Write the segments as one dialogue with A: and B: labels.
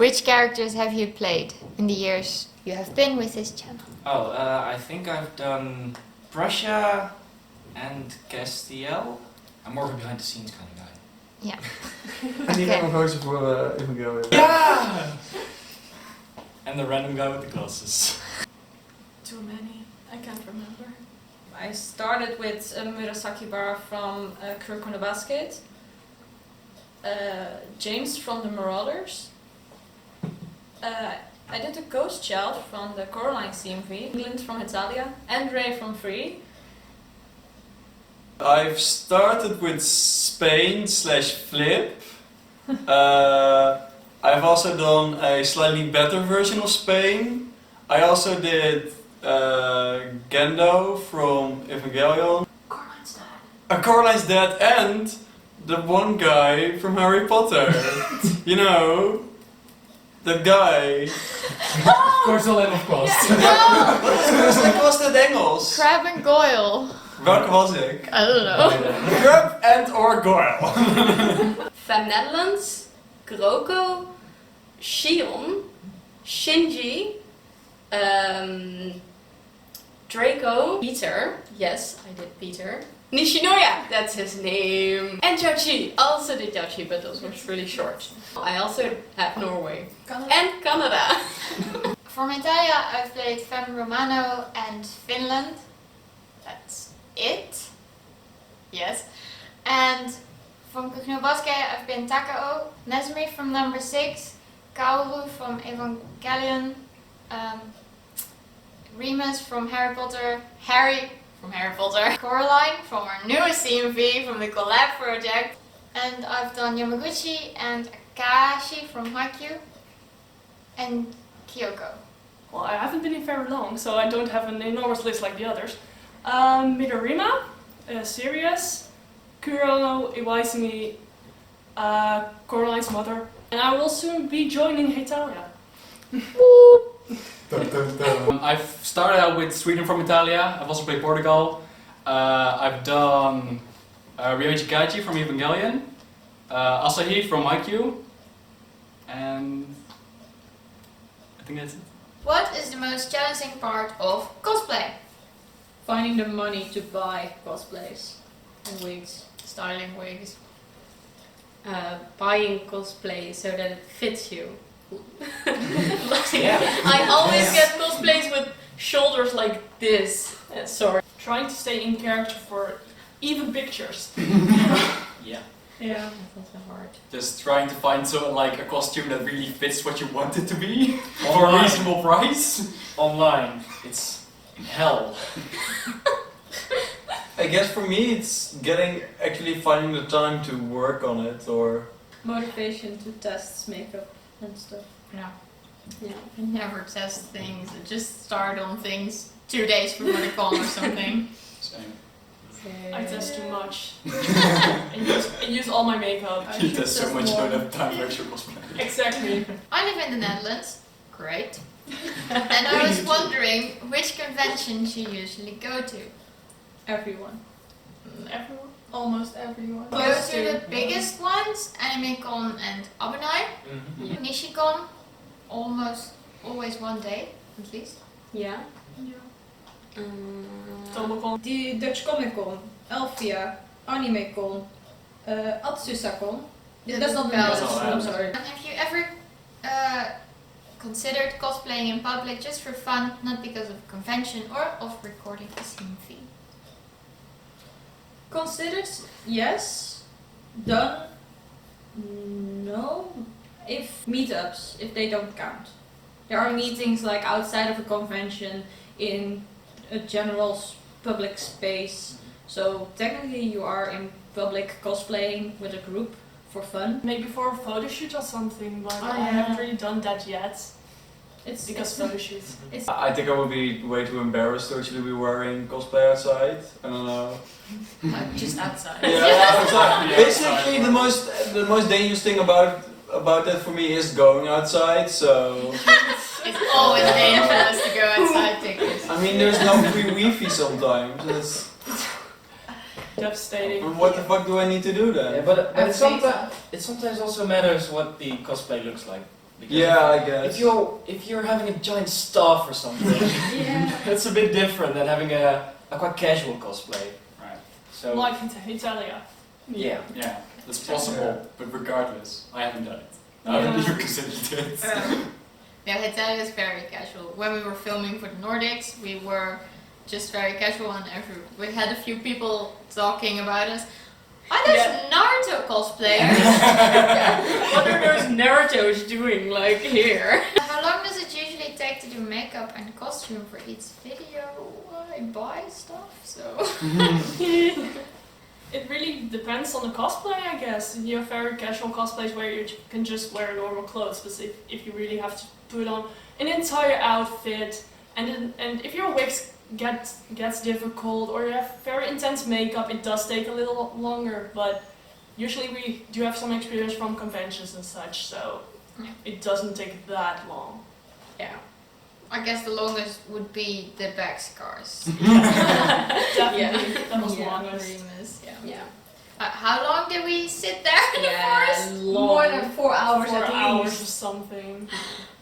A: Which characters have you played in the years you have been with this channel?
B: Oh, I think I've done Prussia and Castiel. I'm more of a behind the scenes kind of guy.
A: Yeah.
C: En die gaan we gewoon voor Evangelion.
B: Yeah! And the random guy with the glasses.
D: Too many. I can't remember.
E: I started with Murasaki Bara from Kuroko no Basket, James from the Marauders. I did a Ghost Child from the Coraline CMV, England from Italia, and Ray from Free.
C: I've started with Spain/Flip. I've also done a slightly better version of Spain. I also did Gendo from Evangelion.
D: Coraline's dad.
C: Coraline's dad and the one guy from Harry Potter. You know, that guy.
B: Corsolan of course.
C: Wat was het Engels?
A: Crab and Goyle.
C: Welke was ik?
A: I don't know.
C: Crab and or Goyle.
E: Fem Netherlands, Kuroko, Shion, Shinji, Draco, Peter, yes, I did Peter. Nishinoya, that's his name. And Yaochi, also did Yaochi, but those were really short. I also have Norway.
D: Canada.
E: And Canada.
A: From Italia, I've played Fem Romano and Finland. That's it. Yes. And from Kuroko no Basket, I've been Takao, Nezumi from number 6, Kaoru from Evangelion, Remus from Harry Potter, Harry from Harry Potter, Coraline from our newest CMV from the collab project, and I've done Yamaguchi and Akashi from Haikyuu, and Kyoko.
D: Well, I haven't been in very long, so I don't have an enormous list like the others. Midorima, Sirius, Kurono, Iwaizumi, Coraline's mother, and I will soon be joining Hetalia.
B: I've started out with Sweden from Italia. I've also played Portugal. I've done Ryoji Kaji from Evangelion, Asahi from Haikyuu, and I think that's it.
A: What is the most challenging part of cosplay?
E: Finding the money to buy cosplays and wigs.
A: Styling wigs.
E: Buying cosplay so that it fits you.
B: Yeah.
E: I always get cosplays with shoulders like this. Sorry.
D: Trying to stay in character for even pictures.
B: Yeah.
E: Yeah, that's so hard.
B: Just trying to find a costume that really fits what you want it to be for a reasonable price. Online, it's hell.
C: I guess for me it's finding the time to work on it or...
E: Motivation to test makeup and stuff.
A: No.
E: Yeah.
A: I never test things. I just start on things 2 days before the con or something.
B: Same.
D: I test too much. and use all my makeup.
B: You test so much you don't have time for actual cosplay.
D: Exactly.
A: I live in the Netherlands. Great. And I was wondering which conventions you usually go to.
E: Everyone.
D: Everyone? Almost everyone.
A: Go to the biggest ones, AnimeCon and Abunai.
E: Yeah.
A: Nishicon, almost always one day, at least.
E: Yeah.
D: Tomocon.
E: The Dutch Comic Con, Elfia, AnimeCon, Atsusacon. That's not
A: Belgium.
E: I'm sorry.
A: And have you ever considered cosplaying in public just for fun, not because of a convention or of recording a CMV?
E: Considered, yes. Done, no. If meetups, if they don't count. There are meetings like outside of a convention in a general public space. So technically you are in public cosplaying with a group for fun.
D: Maybe for a photo shoot or something, but
E: Oh,
D: I
E: yeah.
D: haven't really done that yet.
E: It's
D: Because photo shoots.
C: I think I would be way too embarrassed to actually be wearing cosplay outside. I don't know.
A: Just outside.
C: Yeah, outside. Basically, the most dangerous thing about that for me is going outside. So
A: It's always dangerous to go outside tickets.
C: I mean, there's no free Wi-Fi sometimes. It's,
D: Devastating.
C: what the fuck do I need to do then?
B: Yeah, but
A: I would think
B: it sometimes also matters what the cosplay looks like. Because
C: Yeah, I guess.
F: If you're having a giant staff or something,
E: Yeah.
F: that's a bit different than having a quite casual cosplay.
B: Right.
F: So
D: Like Italia.
F: yeah.
B: Yeah, that's possible, but regardless, I haven't done it. I
D: Yeah.
B: haven't even considered it.
A: Yeah, Italia is very casual. When we were filming for the Nordics, we were just very casual, and we had a few people talking about us. Are those Naruto cosplayers?
E: What are those Naruto's doing, like, here?
A: How long does it usually take to do makeup and costume for each video? I buy stuff, so...
D: It really depends on the cosplay, I guess. You have very casual cosplays where you can just wear normal clothes, but if you really have to put on an entire outfit, and if your wigs gets difficult or you have very intense makeup, it does take a little longer. But usually we do have some experience from conventions and such, so it doesn't take that long.
A: Yeah. I guess the longest would be the back scars.
D: Definitely, that was the longest.
A: Remus, yeah.
E: Yeah.
A: How long did we sit there in the forest?
E: More than 4 hours
D: 4
E: at
D: hours
E: least.
D: or something,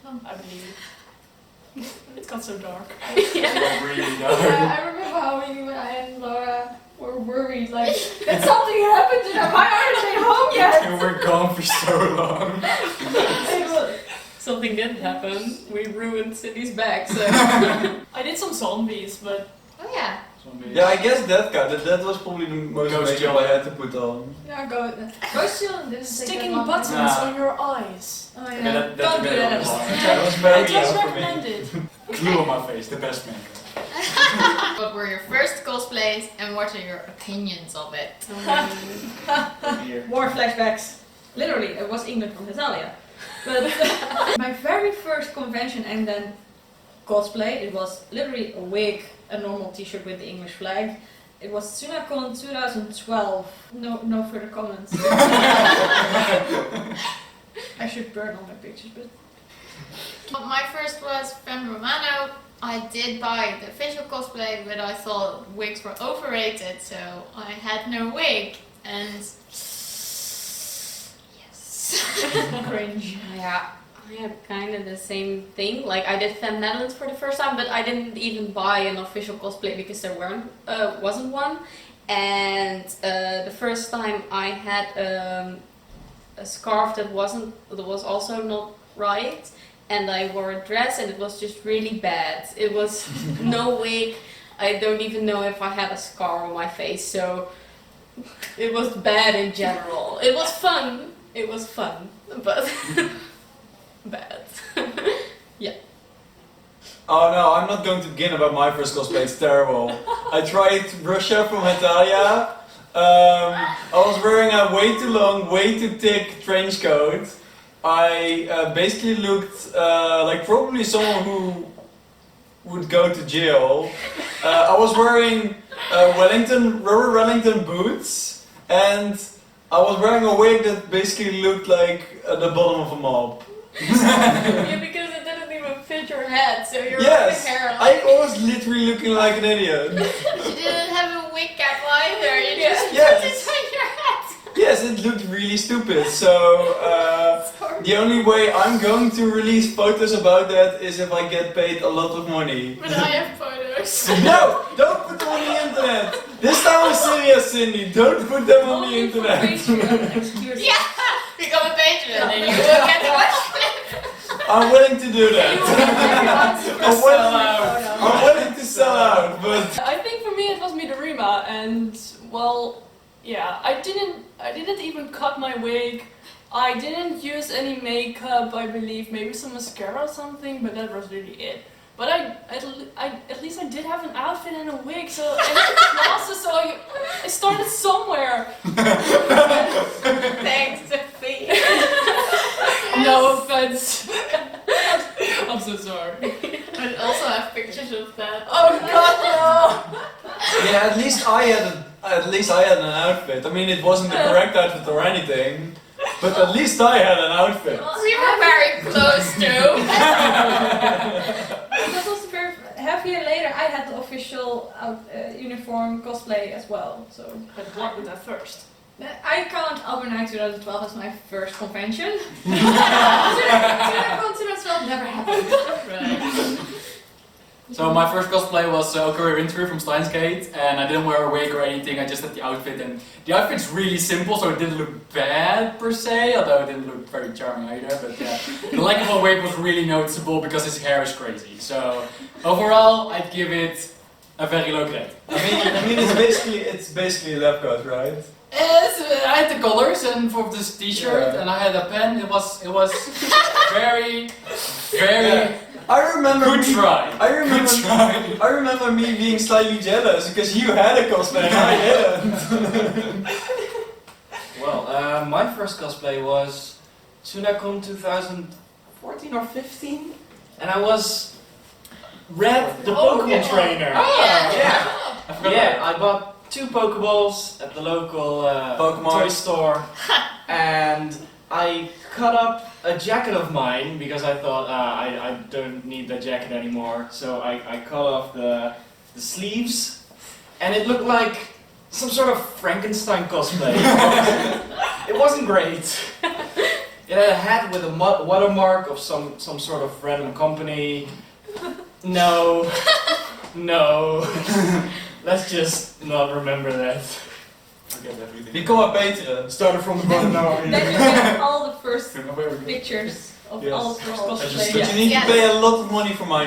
D: I believe. It got so dark.
B: Not really, no.
E: Yeah, I remember how I and Laura were worried, like, that something happened to them. Why aren't they home yet?
B: We were gone for so long.
E: Something didn't happen. We ruined Cindy's bag, so...
D: I did some zombies, but
A: Oh yeah.
C: Yeah, I guess that counted. That was probably the most
B: Ghost
C: makeup
B: Jill.
C: I had to put on.
E: Yeah, go still and didn't take
D: sticking
E: that long.
D: buttons
B: Nah.
D: on your eyes.
E: Oh
B: Okay,
E: yeah.
B: that's
E: Don't
B: a
E: do
B: bit
E: that.
B: overpowering.
C: That was very
D: It was
C: for me.
D: recommended.
B: Glue on my face, the best makeup.
A: What were your first cosplays and what are your opinions of it?
B: Here.
E: More flashbacks. Literally, it was England from Italia. But my very first convention and then cosplay, it was literally a wig, a normal t-shirt with the English flag. It was Tsunacon 2012. No further comments. I should burn all my pictures, but...
A: My first was Femme Romano. I did buy the official cosplay, but I thought wigs were overrated, so I had no wig. And yes,
E: Cringe.
G: Yeah, I had kind of the same thing. Like I did Femme Netherlands for the first time, but I didn't even buy an official cosplay because there wasn't one. And the first time I had a scarf that was also not right, and I wore a dress and it was just really bad. It was no wig. I don't even know if I had a scar on my face, so it was bad in general. It was fun. It was fun, but bad.
C: Oh no, I'm not going to begin about my first cosplay, it's terrible. I tried Russia from Italia. I was wearing a way too long, way too thick trench coat. I basically looked like probably someone who would go to jail. I was wearing rubber Wellington boots, and I was wearing a wig that basically looked like the bottom of a mop.
G: Yeah, because it didn't even fit your head, so your
C: Yes,
G: hair.
C: I was literally looking like an idiot.
A: you didn't have a wig cap either. You just
C: Yes.
A: put it on your head.
C: Yes, it looked really stupid. So the only way I'm going to release photos about that is if I get paid a lot of money.
A: But I have photos.
C: No, don't put them on the internet. This time I'm serious, Cindy. Don't put them on the
E: Only for
C: internet.
E: Patreon, excuse me.
A: Yeah, become a patron and you will get to watch it.
C: I'm willing to do that.
E: I'm
C: I'm willing to sell out, but
D: I think for me it was Midorima, and well, yeah, I didn't even cut my wig. I didn't use any makeup, I believe, maybe some mascara or something, but that was really it. But at least I did have an outfit and a wig, so and glasses, so I started somewhere.
A: Thanks, Sophie.
D: No offense. I'm so sorry.
A: I also have pictures of that.
D: Oh god, no!
C: yeah, at least I had an outfit. I mean, it wasn't the correct outfit or anything, but at least I had an outfit.
A: We were very close to.
E: That was very... Half a year later, I had the official uniform cosplay as well, so...
D: But what was that first?
E: I count Albernite 2012 as my first convention. 2012 never happened.
D: Right.
B: So my first cosplay was Career Interview from Steins Gate, and I didn't wear a wig or anything, I just had the outfit, and the outfit's really simple, so it didn't look bad per se, although it didn't look very charming either, but yeah. The lack of a wig was really noticeable because his hair is crazy, so overall I'd give it a very low grade.
C: I mean, it's basically a lab coat, right?
B: Yes, I had the colors and for this t-shirt,
C: Yeah.
B: and I had a pen, it was very
C: I remember
B: good
C: me,
B: try.
C: I remember me being slightly jealous because you had a cosplay and I didn't.
F: Well, my first cosplay was Tsunacon 2014 or 15, and I was Red, the Pokemon trainer. Yeah.
B: I forgot
F: Yeah,
B: about
F: I bought 2 Pokeballs at the local
C: Pokemon.
F: toy store, and I cut up a jacket of mine because I thought I don't need that jacket anymore. So I cut off the sleeves, and it looked like some sort of Frankenstein cosplay. It wasn't great. It had a hat with a watermark of some sort of random company. No. Let's just not remember that.
B: Forget everything.
C: Become a patron.
F: Started from the bottom now.
E: Then you get all the first
B: Remember everything.
E: pictures of
C: Yes.
E: all the first
C: But
E: cosplays.
C: you need
A: Yes.
C: to pay a lot of money for my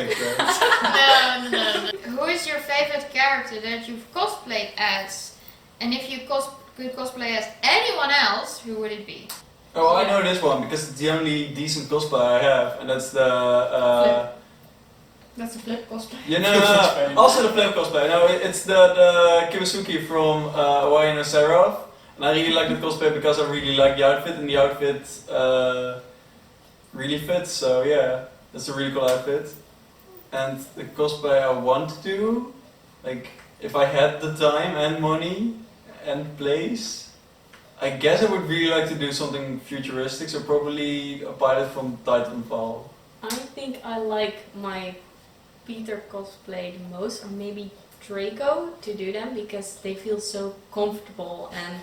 C: picture.
A: No. Who is your favorite character that you've cosplayed as? And if you could cosplay as anyone else, who would it be?
C: Oh, I know this one because it's the only decent cosplay I have, and that's the.
E: That's a flip cosplay.
C: Yeah, no. Also the flip cosplay. No, it's the Kiwasuki from Hawaii no Seraph. And I really like the cosplay because I really like the outfit, and the outfit really fits. So yeah, that's a really cool outfit. And the cosplay I want to do, like if I had the time and money and place, I guess I would really like to do something futuristic. So probably a pilot from Titanfall.
G: I think I like my Peter cosplay the most, or maybe Draco, to do them because they feel so comfortable and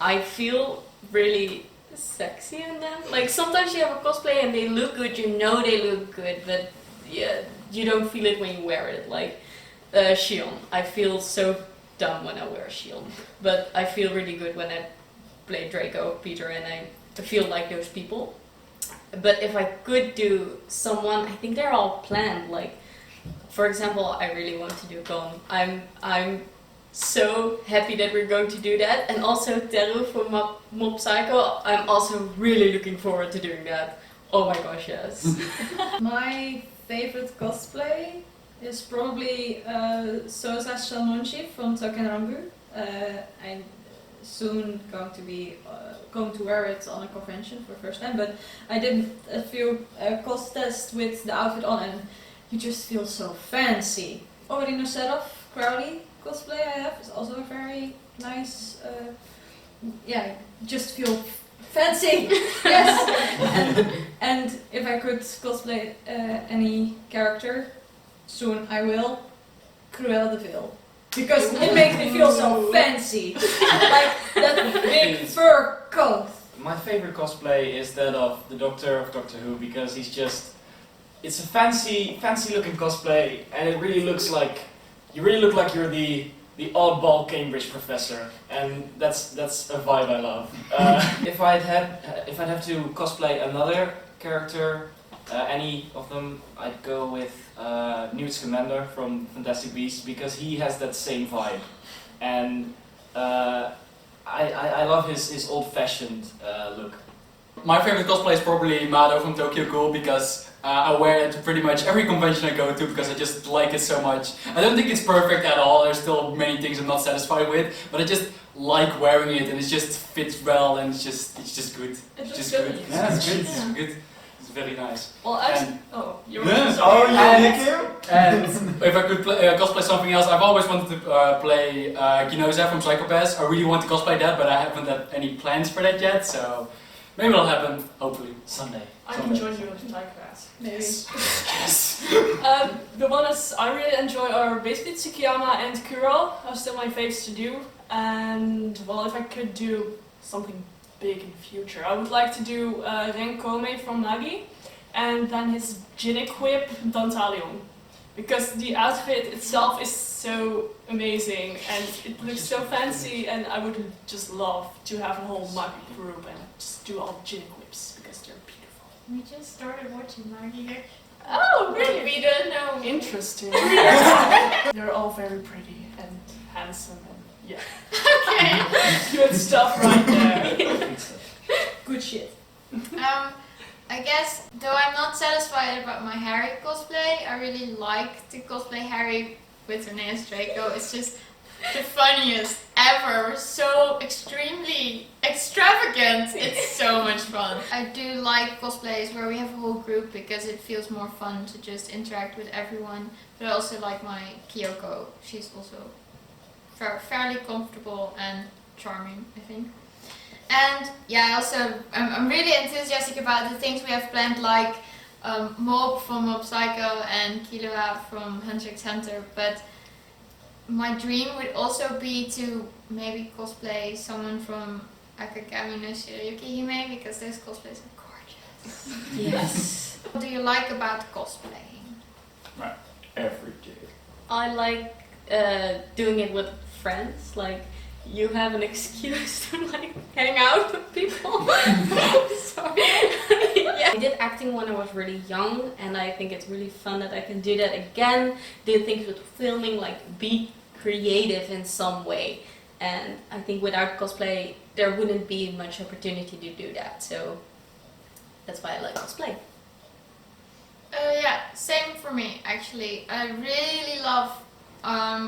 G: I feel really sexy in them. Like sometimes you have a cosplay and they look good, you know they look good, but yeah, you don't feel it when you wear it. Like Shion, I feel so dumb when I wear a Shion, but I feel really good when I play Draco, Peter, and I feel like those people. But if I could do someone, I think they're all planned. Like, for example, I really want to do Gon. I'm so happy that we're going to do that. And also Teru from Mob Psycho, I'm also really looking forward to doing that. Oh my gosh, yes.
E: My favorite cosplay is probably Sosa Shalmonchi from Tokenranbu. I'm soon going to wear it on a convention for the first time, but I did a few cos tests with the outfit on and you just feel so fancy. Already no Seraph Crowley cosplay I have is also a very nice, just feel fancy. Yes. And if I could cosplay any character, soon I will. Cruella de Vil. Because it makes me feel so fancy. Like that big fur coat.
F: My favorite cosplay is that of the Doctor of Doctor Who because it's a fancy looking cosplay and it really looks like, you really look like you're the oddball Cambridge professor, and that's a vibe I love. If I'd have to cosplay another character, any of them, I'd go with Newt Scamander from Fantastic Beasts because he has that same vibe, and I love his old-fashioned look.
B: My favorite cosplay is probably Mado from Tokyo Ghoul because I wear it to pretty much every convention I go to because I just like it so much. I don't think it's perfect at all, there's still many things I'm not satisfied with, but I just like wearing it and it just fits well and it's just good. It's just good. Yeah, it's good. It's good. It's very nice.
D: Well, you were
C: Yes.
D: sorry.
C: Oh, you like him?
B: And if I could cosplay something else, I've always wanted to play Kinoza from Psychopaths. I really want to cosplay that, but I haven't had any plans for that yet, so maybe it'll happen, hopefully.
F: Sunday.
D: I can join you in Thai class.
E: Maybe.
B: Yes.
D: The ones I really enjoy are basically Tsukiyama and Kuro. Are still my faves to do. And well, if I could do something big in the future, I would like to do Renkome from Nagi, and then his Jinequip Dantalion. Because the outfit itself is so amazing and it looks so fancy, and I would just love to have a whole Magi group and just do all Jinequips because they're beautiful.
A: We just started watching Maggie.
D: Oh, really?
A: We don't know.
D: Interesting. They're all very pretty and handsome and yeah.
A: Okay.
D: Good stuff right there.
E: Good shit.
A: I guess, though I'm not satisfied about my Harry cosplay, I really like to cosplay Harry with Renee as Draco. It's just the funniest ever. So extremely extravagant. It's so much fun. I do like cosplays where we have a whole group because it feels more fun to just interact with everyone. But I also like my Kyoko. She's also fairly comfortable and charming, I think. And yeah, I'm really enthusiastic about the things we have planned, like Mob from Mob Psycho and Killua from Hunter x Hunter. But my dream would also be to maybe cosplay someone from Akagami no Shirayuki Hime, because those cosplays are gorgeous.
G: Yes.
A: What do you like about cosplaying?
C: Every day.
G: I like doing it with friends. Like, you have an excuse to like hang out with people. Sorry. Yeah. I did acting when I was really young, and I think it's really fun that I can do that again. Do things with filming, like be creative in some way. And I think without cosplay, there wouldn't be much opportunity to do that. So that's why I like cosplay.
A: Yeah, same for me actually. I really love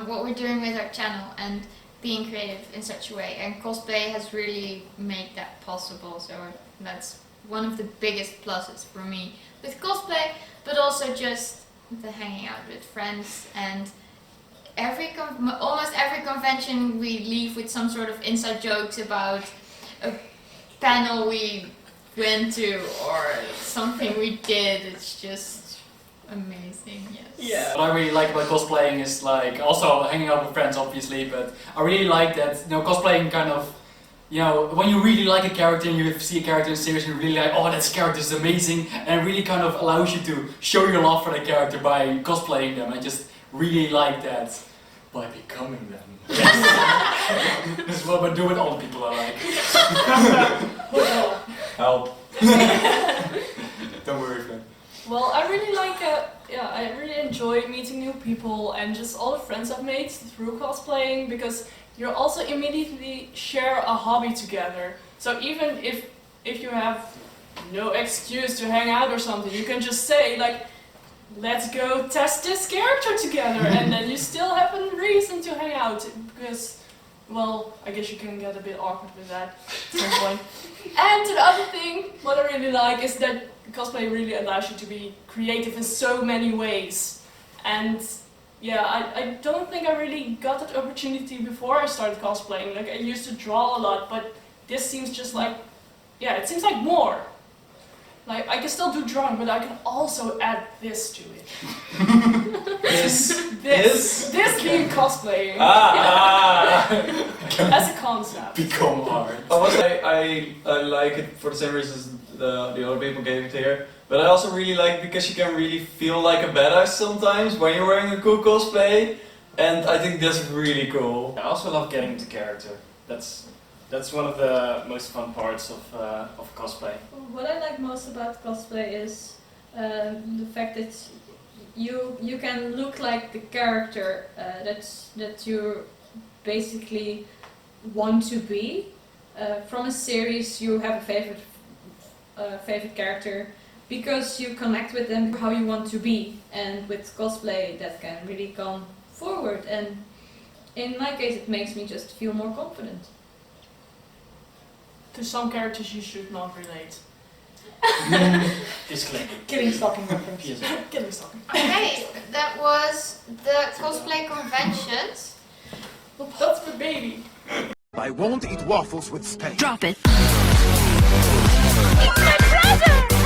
A: what we're doing with our channel and being creative in such a way, and cosplay has really made that possible, so that's one of the biggest pluses for me with cosplay, but also just the hanging out with friends, and almost every convention we leave with some sort of inside jokes about a panel we went to or something we did. It's just amazing, yes.
B: Yeah. What I really like about cosplaying is like also hanging out with friends, obviously, but I really like that, you know, cosplaying kind of, you know, when you really like a character and you see a character in series and you're really like, oh, that character is amazing, and it really kind of allows you to show your love for that character by cosplaying them. I just really like that by becoming them. Yes. This is what I do with all the people I like.
C: Help. Don't worry, friend.
D: Well, I really like, I really enjoy meeting new people and just all the friends I've made through cosplaying, because you also immediately share a hobby together. So even if you have no excuse to hang out or something, you can just say like, let's go test this character together, and then you still have a reason to hang out, because, well, I guess you can get a bit awkward with that at some point. And the other thing, what I really like, is that cosplay really allows you to be creative in so many ways. And yeah, I don't think I really got that opportunity before I started cosplaying. Like, I used to draw a lot, but this seems just like, yeah, it seems like more. Like, I can still do drawing, but I can also add this to it. This being cosplaying. As a concept.
B: Become art.
C: I like it for the same reasons the other people gave it here, but I also really like it because you can really feel like a badass sometimes when you're wearing a cool cosplay, and I think that's really cool.
F: I also love getting into character. That's one of the most fun parts of cosplay.
E: What I like most about cosplay is the fact that you can look like the character that you basically want to be. From a series, you have a favorite character because you connect with them how you want to be, and with cosplay that can really come forward, and in my case it makes me just feel more confident.
D: To some characters you should not relate.
F: Disclaimer.
D: Killing stalking reference.
F: Yes.
D: Killing stalking.
A: Okay, that was the cosplay conventions.
D: That's for baby.
H: I won't eat waffles with Spain.
I: Drop it. It's my brother!